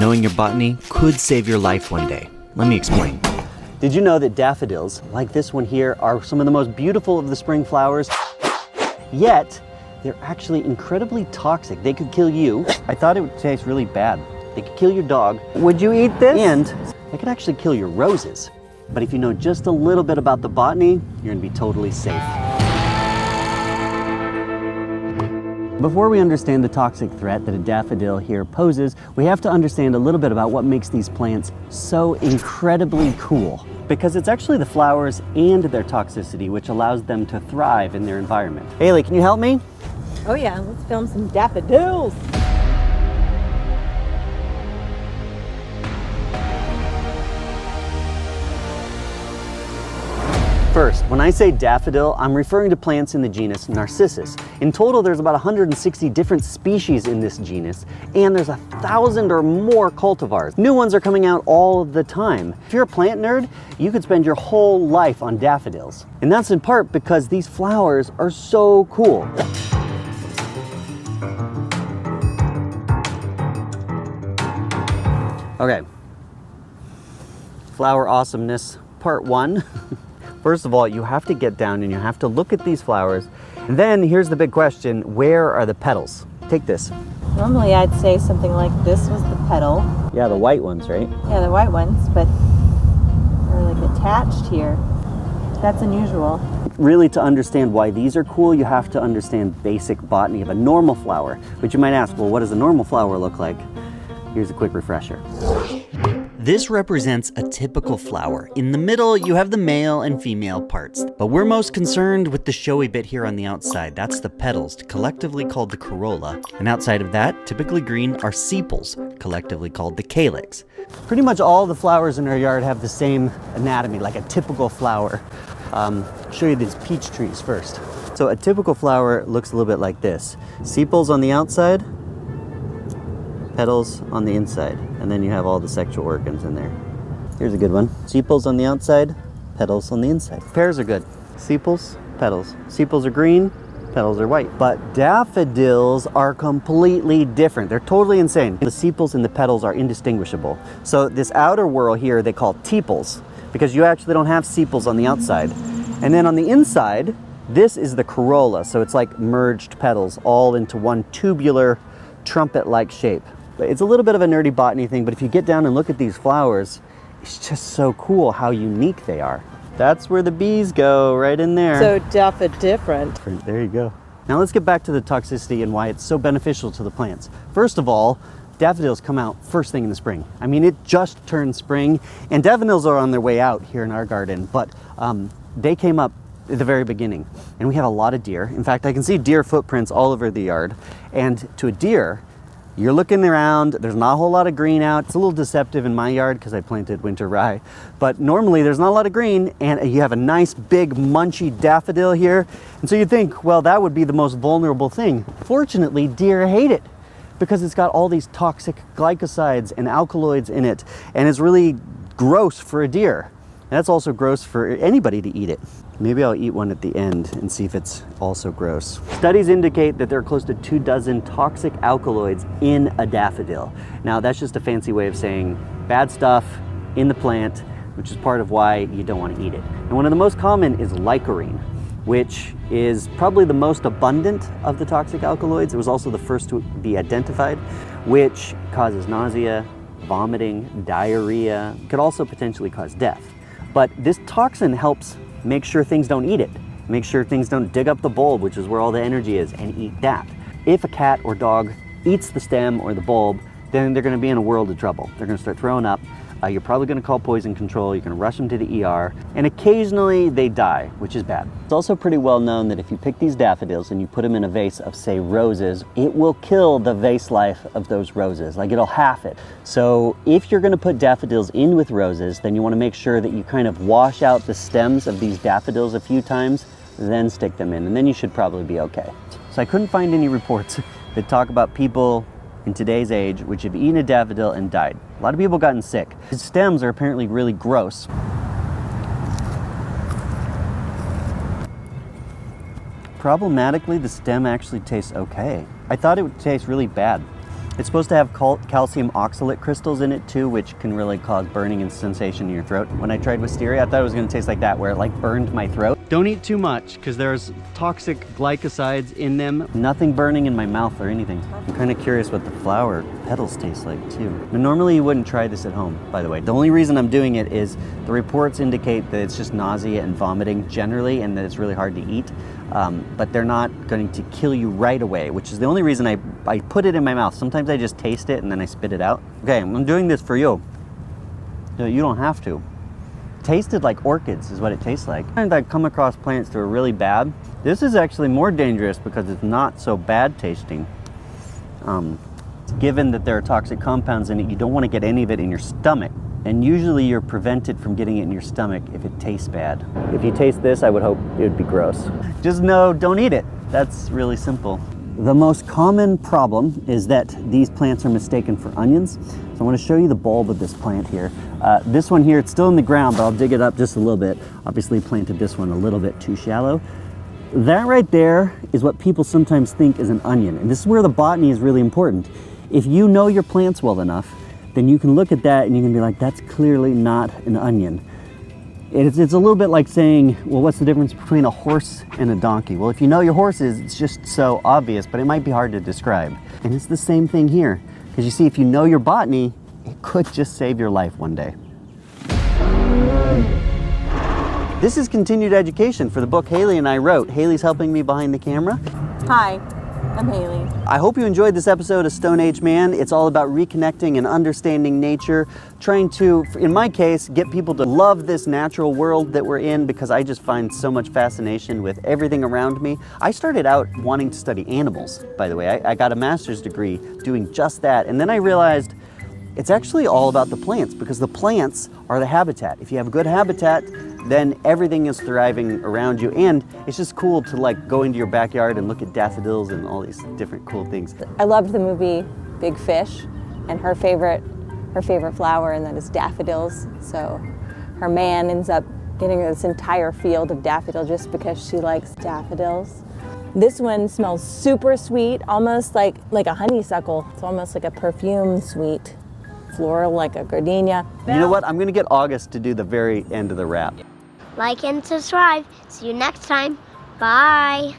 knowing your botany could save your life one day. Let me explain. Did you know that daffodils, like this one here, are some of the most beautiful of the spring flowers? Yet, they're actually incredibly toxic. They could kill you. I thought it would taste really bad. They could kill your dog. Would you eat this? And they could actually kill your roses. But if you know just a little bit about the botany, you're gonna be totally safe. Before we understand the toxic threat that a daffodil here poses, we have to understand a little bit about what makes these plants so incredibly cool. Because it's actually the flowers and their toxicity which allows them to thrive in their environment. Haley, can you help me? Oh yeah, let's film some daffodils. First, when I say daffodil, I'm referring to plants in the genus Narcissus. In total, there's about 160 different species in this genus, and there's 1,000 or more cultivars. New ones are coming out all the time. If you're a plant nerd, you could spend your whole life on daffodils. And that's in part because these flowers are so cool. Okay, flower awesomeness, part one. First of all, you have to get down and you have to look at these flowers. And then here's the big question, where are the petals? Take this. Normally I'd say something like this was the petal. Yeah, the white ones, right? Yeah, the white ones, but they're like attached here. That's unusual. Really, to understand why these are cool, you have to understand basic botany of a normal flower. But you might ask, well, what does a normal flower look like? Here's a quick refresher. This represents a typical flower. In the middle, you have the male and female parts, but we're most concerned with the showy bit here on the outside. That's the petals, collectively called the corolla. And outside of that, typically green, are sepals, collectively called the calyx. Pretty much all the flowers in our yard have the same anatomy, like a typical flower. I'll show you these peach trees first. So a typical flower looks a little bit like this. Sepals on the outside, petals on the inside, and then you have all the sexual organs in there. Here's a good one. Sepals on the outside, petals on the inside. Pairs are good. Sepals, petals. Sepals are green, petals are white. But daffodils are completely different. They're totally insane. The sepals and the petals are indistinguishable. So this outer whorl here they call tepals, because you actually don't have sepals on the outside. And then on the inside, this is the corolla. So it's like merged petals all into one tubular trumpet-like shape. It's a little bit of a nerdy botany thing, but if you get down and look at these flowers, it's just so cool how unique they are. That's where the bees go, right in there. So different. There you go. Now let's get back to the toxicity and why it's so beneficial to the plants. First of all, daffodils come out first thing in the spring. I mean, it just turned spring, and daffodils are on their way out here in our garden, but they came up at the very beginning. And we have a lot of deer. In fact, I can see deer footprints all over the yard. And to a deer, you're looking around, there's not a whole lot of green out. It's a little deceptive in my yard because I planted winter rye. But normally there's not a lot of green, and you have a nice big munchy daffodil here. And so you think, well, that would be the most vulnerable thing. Fortunately, deer hate it because it's got all these toxic glycosides and alkaloids in it. And it's really gross for a deer. And that's also gross for anybody to eat it. Maybe I'll eat one at the end and see if it's also gross. Studies indicate that there are close to 24 toxic alkaloids in a daffodil. Now that's just a fancy way of saying bad stuff in the plant, which is part of why you don't want to eat it. And one of the most common is licorine, which is probably the most abundant of the toxic alkaloids. It was also the first to be identified, which causes nausea, vomiting, diarrhea. It could also potentially cause death. But this toxin helps make sure things don't eat it. Make sure things don't dig up the bulb, which is where all the energy is, and eat that. If a cat or dog eats the stem or the bulb, then they're gonna be in a world of trouble. They're gonna start throwing up. You're probably gonna call poison control. You're gonna rush them to the ER, and occasionally they die, which is bad. It's also pretty well known that if you pick these daffodils and you put them in a vase of, say, roses, it will kill the vase life of those roses. Like, it'll half it. So if you're gonna put daffodils in with roses, then you wanna make sure that you kind of wash out the stems of these daffodils a few times, then stick them in, and then you should probably be okay. So I couldn't find any reports that talk about people in today's age which have eaten a daffodil and died. A lot of people gotten sick. The stems are apparently really gross. Problematically, the stem actually tastes okay. I thought it would taste really bad. It's supposed to have calcium oxalate crystals in it too, which can really cause burning and sensation in your throat. When I tried wisteria, I thought it was gonna taste like that, where it like burned my throat. Don't eat too much, because there's toxic glycosides in them. Nothing burning in my mouth or anything. I'm kind of curious what the flower petals taste like too. But normally you wouldn't try this at home, by the way. The only reason I'm doing it is the reports indicate that it's just nausea and vomiting generally, and that it's really hard to eat. But they're not going to kill you right away, which is the only reason I put it in my mouth. Sometimes I just taste it and then I spit it out. Okay, I'm doing this for you. You don't have to. Tasted like orchids is what it tastes like. And I've come across plants that are really bad. This is actually more dangerous because it's not so bad tasting. Given that there are toxic compounds in it, you don't want to get any of it in your stomach. And usually you're prevented from getting it in your stomach if it tastes bad. If you taste this, I would hope it would be gross. Just know, don't eat it. That's really simple. The most common problem is that these plants are mistaken for onions. So I want to show you the bulb of this plant here. This one here, it's still in the ground, but I'll dig it up just a little bit. Obviously planted this one a little bit too shallow. That right there is what people sometimes think is an onion. And this is where the botany is really important. If you know your plants well enough, then you can look at that and you can be like, that's clearly not an onion. It's a little bit like saying, well, what's the difference between a horse and a donkey? Well, if you know your horses, it's just so obvious, but it might be hard to describe. And it's the same thing here. Because you see, if you know your botany, it could just save your life one day. This is continued education for the book Haley and I wrote. Haley's helping me behind the camera. Hi, I'm Haley. I hope you enjoyed this episode of Stone Age Man. It's all about reconnecting and understanding nature, trying to, in my case, get people to love this natural world that we're in, because I just find so much fascination with everything around me. I started out wanting to study animals, by the way. I got a master's degree doing just that, and then I realized it's actually all about the plants, because the plants are the habitat. If you have a good habitat, then everything is thriving around you, and it's just cool to like go into your backyard and look at daffodils and all these different cool things. I loved the movie Big Fish, and her favorite flower, and that is daffodils. So her man ends up getting this entire field of daffodil just because she likes daffodils. This one smells super sweet, almost like a honeysuckle. It's almost like a perfume sweet, floral, like a gardenia. You know what? I'm gonna get August to do the very end of the wrap. Like and subscribe. See you next time. Bye.